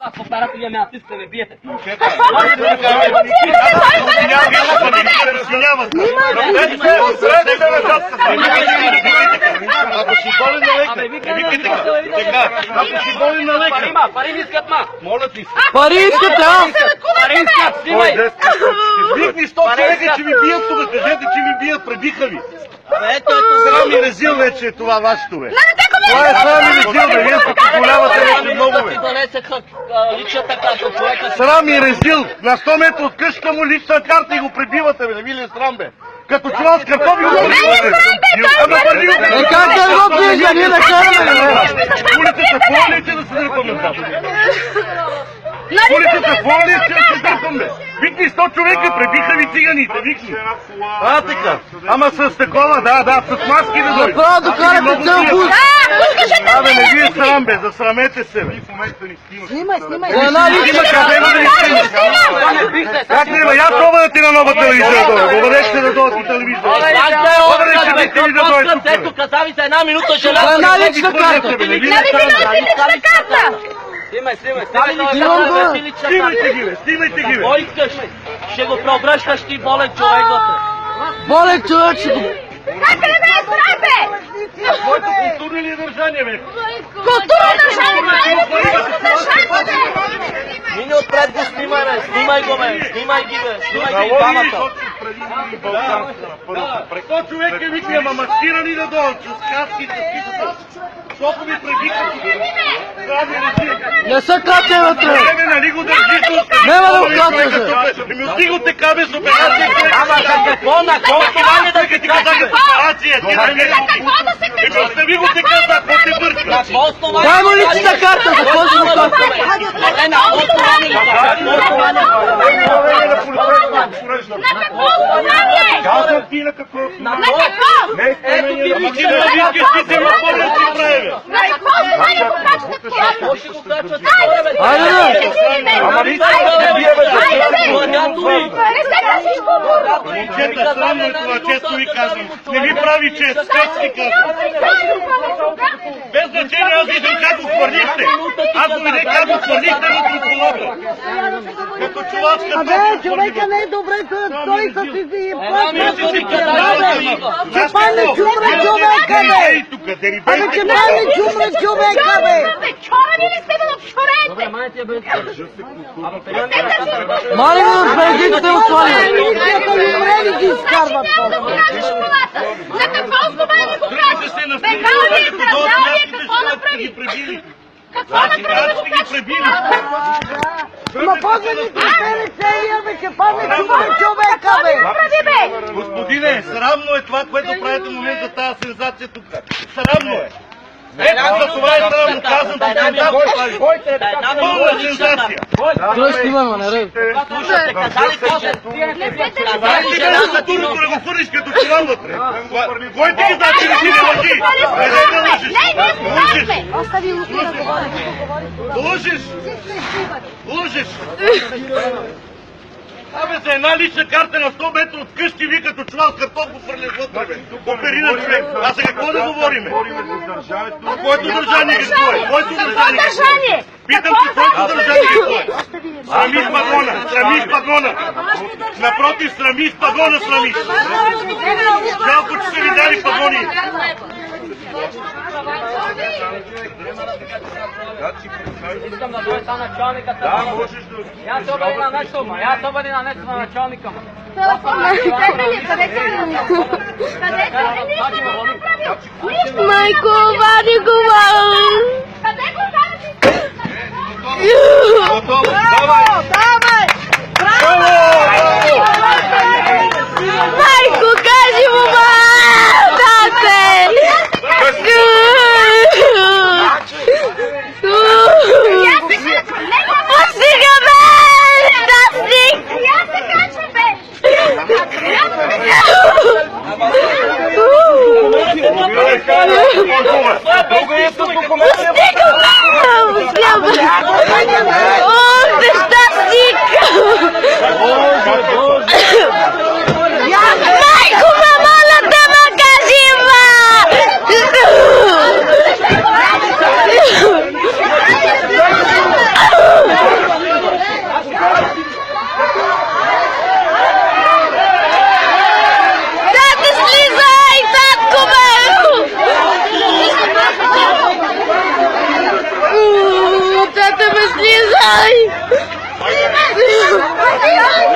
Ако перато я ме натиска, ме биете. Ако си болен на лекар, викайте така. Ако си болен на лекар. Пари ми искат, ма. Моля ти. Пари искате, а? Пари искат, снимай. Викни 100 човека, че ви бият тук. Кажете, че ви бият, пребиха ви. Ето, Срам и резил вече е това вашето, бе. Това е срам и резил, бе. Вие се позволявате вече много, бе. донесеха личната карта човека. Срам и резил. На 100 метра от къщата му лична карта и го пребивате, бе. Не ви ли е срам, бе? Като чувал с картофи го пребивате. Как да го пиеш, ние да караме, бе? Улицата по ли, че да се дърпаме назад? Улицата по ли, че да се дърпаме? Викни 100 човека, пребиха ви циганите, викни. А, така. Ама с такова, да, с маски да дойде. Направо докарате цел бус. Абе, не ви е срам, бе, засрамете се, бе. Снимай. За една Има лична къде да ви снимаш? Как няма? Я пробва да ти на нова телевизия да дойде. Благодаря, да дойде по телевизия. Ето каза ви за една минута За желязо. една лична карта. Снимайте ги, бе. Кой искаш? Ще го преобръщаш ти болен човек вътре. Болен човек ще го... Как ли да я срате? Твоето културно ли е държание, бе? Културно държание, държание! Мини отпред го снимай, бе. Снимай го, бе. Снимай ги, бе. Снимай ги и двамата. 100 човека викни, ама маскирани да дойдат, с каски, с китата. Защото ви пребиха. Не са кате вътре. Нали го държиш? Нема да го кате, Ми отиго те кабе с операция. Ама за какво? На какво основание да Ти казах операция. Еми остави го те казах, какво те На бърка? какво основание? Дай му личната карта, за какво ще го кате? Не, на какво основание? На какво основание? Казах ти на какво? На какво? Ето ти Ама ти да искаш ти се напомня ти прави. На какво основание го качвате? Какво ще го качват? Айде, бе! Ама не искаш да вие, бе, Не се красиш по-бурно! момчета, срамно е това, често ви казвам. Не ви прави чест, чест ви казвам. Без значение, аз виждам как го хвърлихте. Аз го видя как го хвърлихте вътре в колата. Като чувачка. Абе, човека не е добре, той са си си Чупане чумре човека, бе! Абе, че мали чумре човека, бе! Чорани ли сте, бе, в шорете? Мали ме от бежиците му свали! Милицията ли време ги изкарват после? На какво основание го качвате? Бегал ли изразяване, какво направи? Какво направи го качвате? Ма после ни припели целия, бе, че пане чумре човека, бе! Прави, бе! Господине, срамно е това, което правите в момента за тази сензация тук. Срамно е. Ето за това е срамно, казвам, че сензация прави. Пълна сензация. Той ще има, не рей. Слушайте, казали каже. Казали ти да културното да го хвърлиш като чилан вътре. Кой ти ги значи да ти не лъжи? Не да лъжиш. Лъжиш. Остави устно да говори. Лъжиш. Лъжиш. Абе, за една лична карта на 100 метра от къщи, ви като чувал картоф го хвърляш вътре, бе. Опериран човек. А за какво да говориме? Което държание какво е? Което държание? Питам ти, което държание какво е? Срами с пагона, срами с пагона. Напротив, срами с пагона срамиш. Жалко, че са ви дали пагони. Искам да дойде са началниката. Да, можеш да... Я се обади на нещо, ма. Я се обади на нещо на началника, ма. Майко, вади го, къде го вади?